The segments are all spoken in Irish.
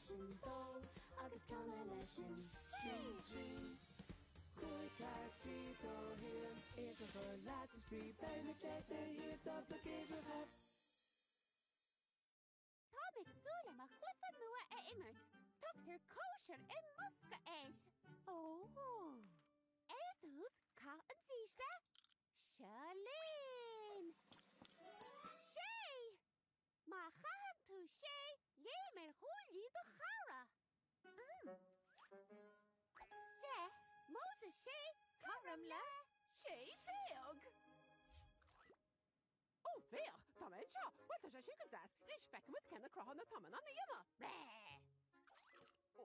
leishin dó agus canna leisin trí. Cuaig trí dó him is a for Latin spree ben flechter hier dat de gezelschap. Tá súla a chlufa nua a immert. Tugtar kosher in muska eis. Oh. Dús cá an díisle? Selín! Sé! Má chahan tú sé, léimir húlí do chara. De, móta sé, caram le, sé déag. Ó, féach, tá méid seo, bhfuilta sé siúcha deas, leis feicimid cena crothan na taman an íana. Bé! Ó.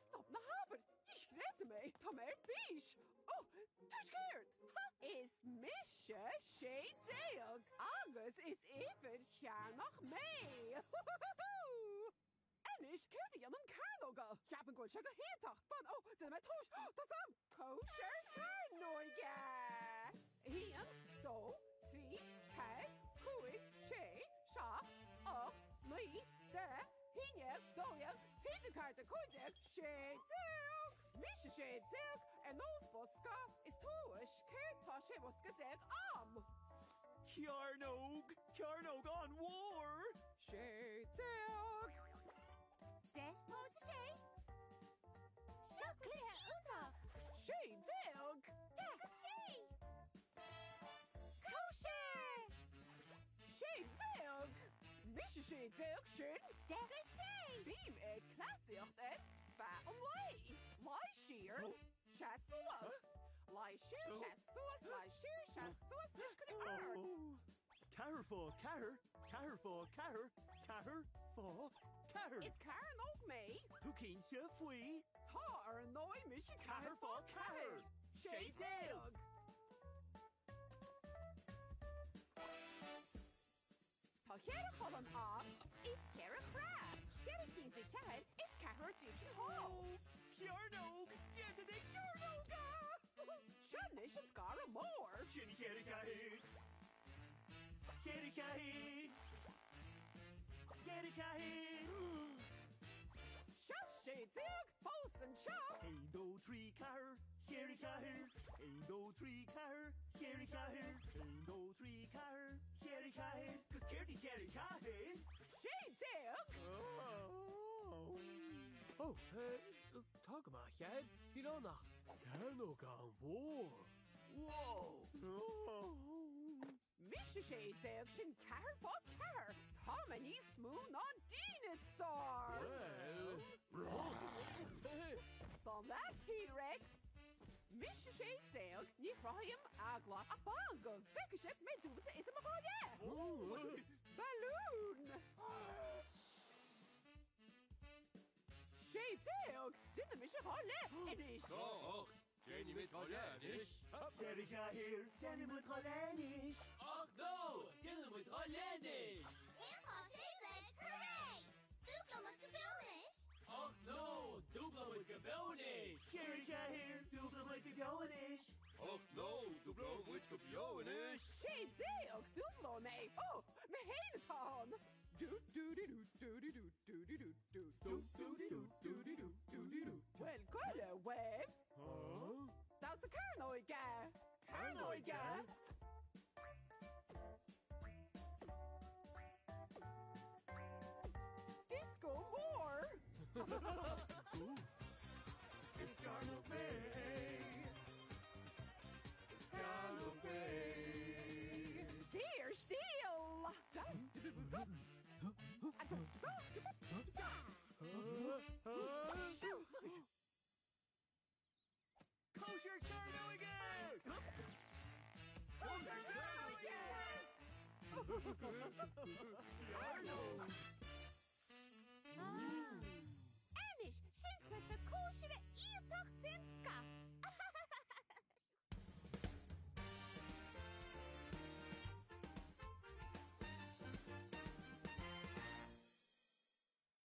Stop na haber! Ich rede mij, ta mer bies! Du skeert! Is misje sé deag! Agus is even jaar nog mee! En is keert aan een karnoga! Ik heb een goed sugar heetag! Van, zijn met hoes! Dat is hem! Kosher karnoga! Hier, do, 3, 5, 6, 7, 8, 9, 10, Hinje, doje, visitekaarten, koeidek, sheetek. Misje sheetek, en ons boska is toesh, keertasje boska dek am. Kjarnog on war. Sheetek. De, moet sé? Sjokle utaf. Sheetek. De, sé. Kosher. Sheetek. Misje sheetek, shin. De, sé. Beam klassiocht et. Va omlai. Lai sheer. Chat soas. Lai sheer, chat soas, lai sheer, chat soas. Nish kunnen earn. Carr for carr. Is Karen ook mee? Who can je fui? Tar nooit misje Carr for carr. Sheetek. Tá chéar cholan á is cear a chrá. Cear a cinnta ceir is ceair Egyptian hall. Kjarnog, jette de Kjarnoga. Sin is an scar a mór. Shin Kerikahe. Kerikahe. Seo sé dig, fós an seo. 1, 2, 3 carr. Kerikahe. 1, 2, 3 carr. Kerikahe. 1, 2, 3 carr. Kerikahe. Cause Kerikahe. Sé dig. Tag maar, jij? Die dan nog? Kan ook aan voor. Wow! Misje sé dig sin ceir fá ceir. Tá man ní smún an dinosaur. Son that T-Rex. Misje sé dig ní chráim agla a fáin go bheice mé dúbata is am fáide. Balloon. Sé dig sin na misje há le inis. Och, Jenny met Rollenisch. Kerikahe. Jenny moet Rollenisch. Ach no! Tillen moet Rollenisch! Heel zeker, hooray! Duplo moet gebilnish. Ach no! Duplo moet gebonisch! Kerikahe. Duplo moet Gebonisch. Och no, du blauw moet kapionisch. Sé dig dúplo mé. Me héine tá. Well, goile web. That's a Carnoiga. Carnoiga. Disco more. It's Carnog Bay. Carnog Bay. Dear still. Kosher Carnoga! Kosher Carnoga! Anish, sin cliffe kosher íocht sin